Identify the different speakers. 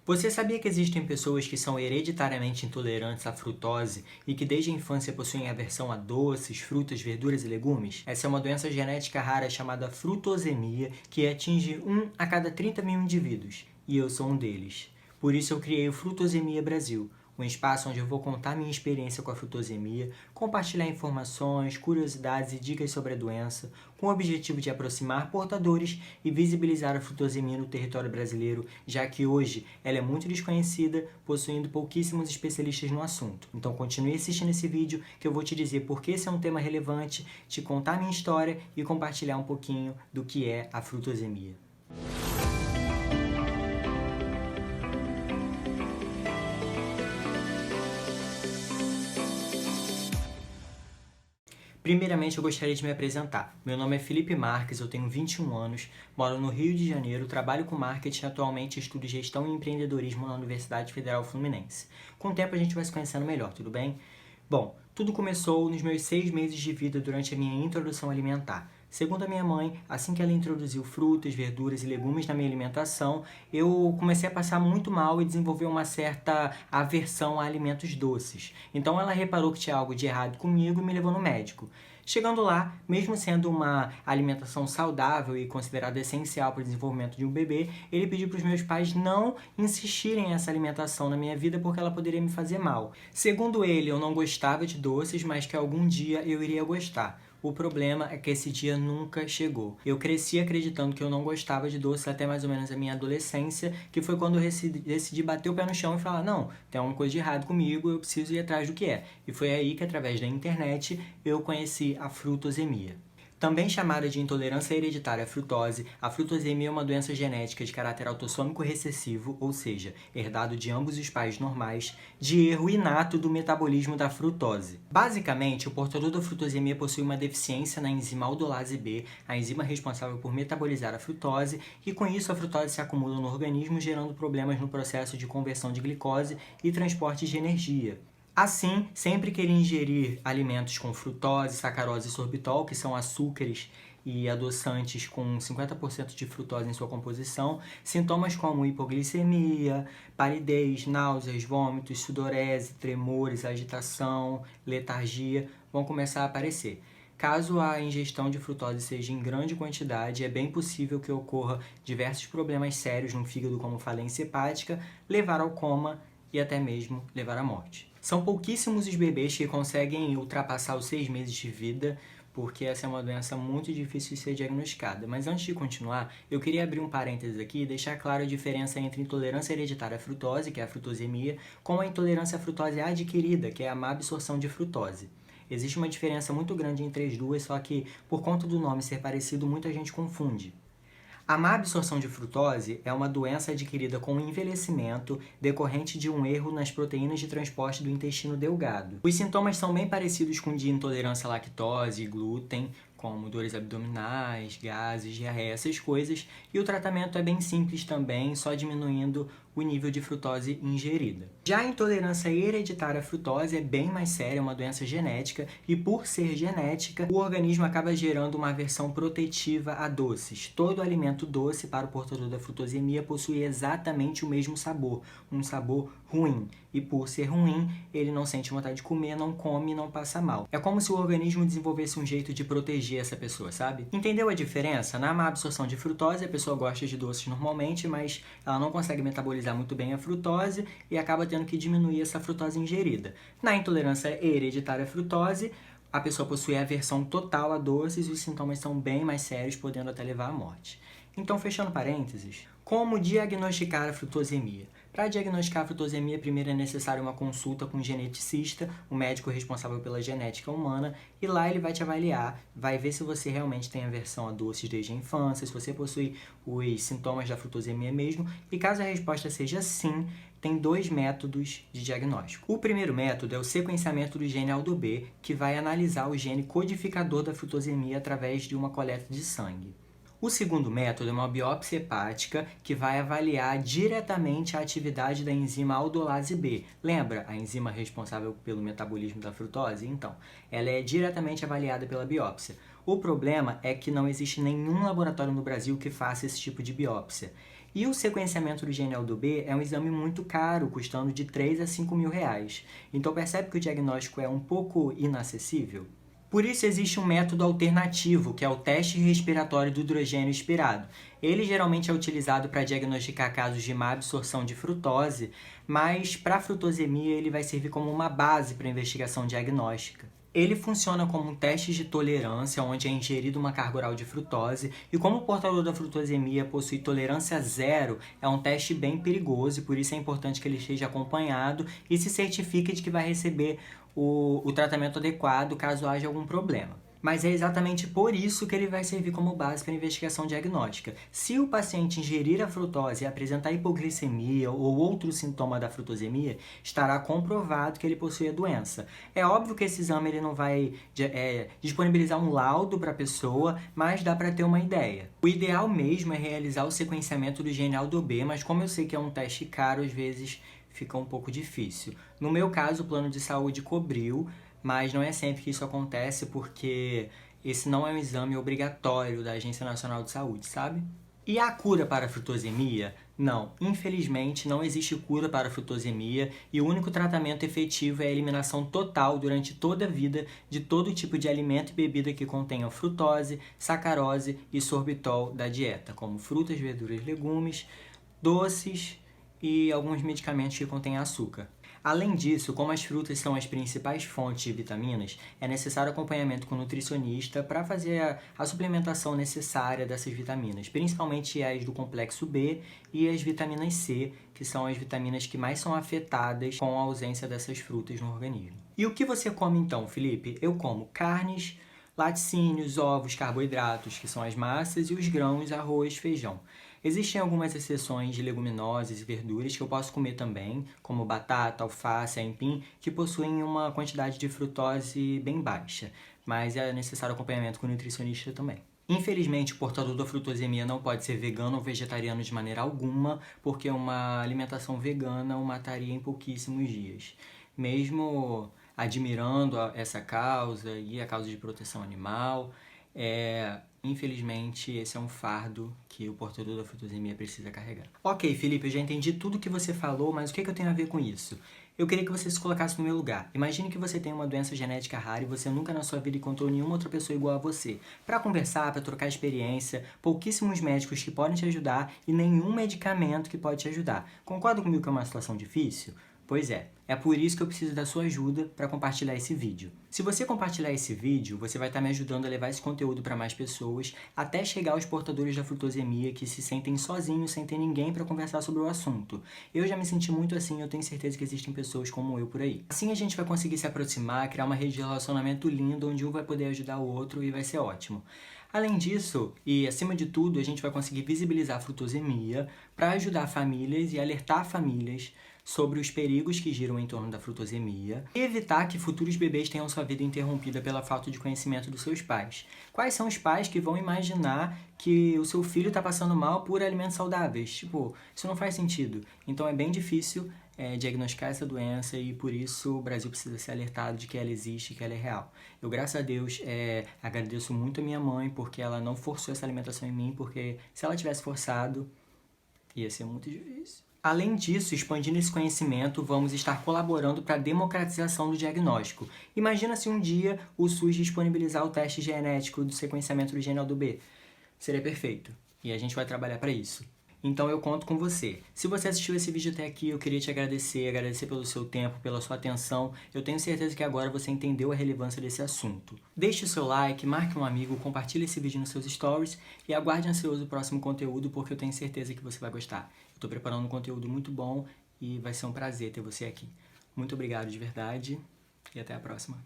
Speaker 1: Você sabia que existem pessoas que são hereditariamente intolerantes à frutose e que desde a infância possuem aversão a doces, frutas, verduras e legumes? Essa é uma doença genética rara chamada frutosemia que atinge 1 a cada 30 mil indivíduos, e eu sou um deles. Por isso eu criei o Frutosemia Brasil, um espaço onde eu vou contar minha experiência com a frutosemia, compartilhar informações, curiosidades e dicas sobre a doença, com o objetivo de aproximar portadores e visibilizar a frutosemia no território brasileiro, já que hoje ela é muito desconhecida, possuindo pouquíssimos especialistas no assunto. Então continue assistindo esse vídeo que eu vou te dizer por que esse é um tema relevante, te contar minha história e compartilhar um pouquinho do que é a frutosemia. Primeiramente, eu gostaria de me apresentar. Meu nome é Felipe Marques, eu tenho 21 anos, moro no Rio de Janeiro, trabalho com marketing e atualmente estudo gestão e empreendedorismo na Universidade Federal Fluminense. Com o tempo a gente vai se conhecendo melhor, tudo bem? Bom, tudo começou nos meus 6 meses de vida durante a minha introdução alimentar. Segundo a minha mãe, assim que ela introduziu frutas, verduras e legumes na minha alimentação, eu comecei a passar muito mal e desenvolver uma certa aversão a alimentos doces. Então ela reparou que tinha algo de errado comigo e me levou no médico. Chegando lá, mesmo sendo uma alimentação saudável e considerada essencial para o desenvolvimento de um bebê, ele pediu para os meus pais não insistirem nessa alimentação na minha vida porque ela poderia me fazer mal. Segundo ele, eu não gostava de doces, mas que algum dia eu iria gostar. O problema é que esse dia nunca chegou. Eu cresci acreditando que eu não gostava de doce até mais ou menos a minha adolescência, que foi quando eu decidi bater o pé no chão e falar, não, tem alguma coisa de errado comigo, eu preciso ir atrás do que é. E foi aí que, através da internet, eu conheci a frutosemia. Também chamada de intolerância hereditária à frutose, a frutosemia é uma doença genética de caráter autossômico recessivo, ou seja, herdado de ambos os pais normais, de erro inato do metabolismo da frutose. Basicamente, o portador da frutosemia possui uma deficiência na enzima aldolase B, a enzima responsável por metabolizar a frutose, e com isso a frutose se acumula no organismo, gerando problemas no processo de conversão de glicose e transporte de energia. Assim, sempre que ele ingerir alimentos com frutose, sacarose e sorbitol, que são açúcares e adoçantes com 50% de frutose em sua composição, sintomas como hipoglicemia, palidez, náuseas, vômitos, sudorese, tremores, agitação, letargia vão começar a aparecer. Caso a ingestão de frutose seja em grande quantidade, é bem possível que ocorra diversos problemas sérios no fígado, como falência hepática, levar ao coma e até mesmo levar à morte. São pouquíssimos os bebês que conseguem ultrapassar os 6 meses de vida, porque essa é uma doença muito difícil de ser diagnosticada. Mas antes de continuar, eu queria abrir um parênteses aqui e deixar claro a diferença entre intolerância hereditária à frutose, que é a frutosemia, com a intolerância à frutose adquirida, que é a má absorção de frutose. Existe uma diferença muito grande entre as duas, só que por conta do nome ser parecido, muita gente confunde. A má absorção de frutose é uma doença adquirida com o envelhecimento decorrente de um erro nas proteínas de transporte do intestino delgado. Os sintomas são bem parecidos com de intolerância à lactose e glúten, como dores abdominais, gases, diarreia, essas coisas, e o tratamento é bem simples também, só diminuindo o nível de frutose ingerida. Já a intolerância hereditária à frutose é bem mais séria, é uma doença genética, e por ser genética, o organismo acaba gerando uma aversão protetiva a doces. Todo alimento doce para o portador da frutosemia possui exatamente o mesmo sabor, um sabor ruim. E por ser ruim, ele não sente vontade de comer, não come e não passa mal. É como se o organismo desenvolvesse um jeito de proteger essa pessoa, sabe? Entendeu a diferença? Na má absorção de frutose, a pessoa gosta de doces normalmente, mas ela não consegue metabolizar muito bem a frutose e acaba tendo que diminuir essa frutose ingerida. Na intolerância hereditária à frutose, a pessoa possui aversão total a doces e os sintomas são bem mais sérios, podendo até levar à morte. Então, fechando parênteses, como diagnosticar a frutosemia? Para diagnosticar a frutosemia, primeiro é necessário uma consulta com um geneticista, o médico responsável pela genética humana, e lá ele vai te avaliar, vai ver se você realmente tem aversão a doces desde a infância, se você possui os sintomas da frutosemia mesmo, e caso a resposta seja sim, tem 2 métodos de diagnóstico. O primeiro método é o sequenciamento do gene ALDO-B, que vai analisar o gene codificador da frutosemia através de uma coleta de sangue. O segundo método é uma biópsia hepática que vai avaliar diretamente a atividade da enzima aldolase B. Lembra a enzima responsável pelo metabolismo da frutose? Então, ela é diretamente avaliada pela biópsia. O problema é que não existe nenhum laboratório no Brasil que faça esse tipo de biópsia. E o sequenciamento do GNL do B é um exame muito caro, custando de 3 a 5 mil reais. Então percebe que o diagnóstico é um pouco inacessível? Por isso existe um método alternativo, que é o teste respiratório do hidrogênio expirado. Ele geralmente é utilizado para diagnosticar casos de má absorção de frutose, mas para a frutosemia ele vai servir como uma base para a investigação diagnóstica. Ele funciona como um teste de tolerância, onde é ingerida uma carga oral de frutose, e como o portador da frutosemia possui tolerância zero, é um teste bem perigoso, e por isso é importante que ele esteja acompanhado e se certifique de que vai receber o tratamento adequado caso haja algum problema. Mas é exatamente por isso que ele vai servir como base para a investigação diagnóstica. Se o paciente ingerir a frutose e apresentar hipoglicemia ou outro sintoma da frutosemia, estará comprovado que ele possui a doença. É óbvio que esse exame ele não vai disponibilizar um laudo para a pessoa, mas dá para ter uma ideia. O ideal mesmo é realizar o sequenciamento do GNL do B, mas como eu sei que é um teste caro, às vezes fica um pouco difícil. No meu caso, o plano de saúde cobriu, mas não é sempre que isso acontece, porque esse não é um exame obrigatório da Agência Nacional de Saúde, sabe? E a cura para a frutosemia? Não, infelizmente não existe cura para a frutosemia e o único tratamento efetivo é a eliminação total durante toda a vida de todo tipo de alimento e bebida que contenham frutose, sacarose e sorbitol da dieta, como frutas, verduras, legumes, doces e alguns medicamentos que contêm açúcar. Além disso, como as frutas são as principais fontes de vitaminas, é necessário acompanhamento com o nutricionista para fazer a suplementação necessária dessas vitaminas, principalmente as do complexo B e as vitaminas C, que são as vitaminas que mais são afetadas com a ausência dessas frutas no organismo. E o que você come então, Felipe? Eu como carnes, laticínios, ovos, carboidratos, que são as massas, e os grãos, arroz, feijão. Existem algumas exceções de leguminosas e verduras que eu posso comer também, como batata, alface, aipim, que possuem uma quantidade de frutose bem baixa, mas é necessário acompanhamento com o nutricionista também. Infelizmente, o portador da frutosemia não pode ser vegano ou vegetariano de maneira alguma, porque uma alimentação vegana o mataria em pouquíssimos dias. Mesmo admirando essa causa e a causa de proteção animal, infelizmente, esse é um fardo que o portador da frutosemia precisa carregar. Ok, Felipe, eu já entendi tudo que você falou, mas o que eu tenho a ver com isso? Eu queria que você se colocasse no meu lugar. Imagine que você tem uma doença genética rara e você nunca na sua vida encontrou nenhuma outra pessoa igual a você. Para conversar, para trocar experiência, pouquíssimos médicos que podem te ajudar e nenhum medicamento que pode te ajudar. Concorda comigo que é uma situação difícil? Pois é por isso que eu preciso da sua ajuda para compartilhar esse vídeo. Se você compartilhar esse vídeo, você vai estar me ajudando a levar esse conteúdo para mais pessoas, até chegar aos portadores da frutosemia que se sentem sozinhos, sem ter ninguém para conversar sobre o assunto. Eu já me senti muito assim e eu tenho certeza que existem pessoas como eu por aí. Assim a gente vai conseguir se aproximar, criar uma rede de relacionamento linda, onde um vai poder ajudar o outro e vai ser ótimo. Além disso, e acima de tudo, a gente vai conseguir visibilizar a frutosemia para ajudar famílias e alertar famílias sobre os perigos que giram em torno da frutosemia e evitar que futuros bebês tenham sua vida interrompida pela falta de conhecimento dos seus pais. Quais são os pais que vão imaginar que o seu filho está passando mal por alimentos saudáveis? Tipo, isso não faz sentido. Então é bem difícil diagnosticar essa doença e por isso o Brasil precisa ser alertado de que ela existe e que ela é real. Eu, graças a Deus, agradeço muito a minha mãe porque ela não forçou essa alimentação em mim, porque se ela tivesse forçado, ia ser muito difícil. Além disso, expandindo esse conhecimento, vamos estar colaborando para a democratização do diagnóstico. Imagina se um dia o SUS disponibilizar o teste genético do sequenciamento do GNL do B. Seria perfeito. E a gente vai trabalhar para isso. Então eu conto com você. Se você assistiu esse vídeo até aqui, eu queria te agradecer pelo seu tempo, pela sua atenção. Eu tenho certeza que agora você entendeu a relevância desse assunto. Deixe o seu like, marque um amigo, compartilhe esse vídeo nos seus stories e aguarde ansioso o próximo conteúdo, porque eu tenho certeza que você vai gostar. Eu estou preparando um conteúdo muito bom e vai ser um prazer ter você aqui. Muito obrigado de verdade e até a próxima.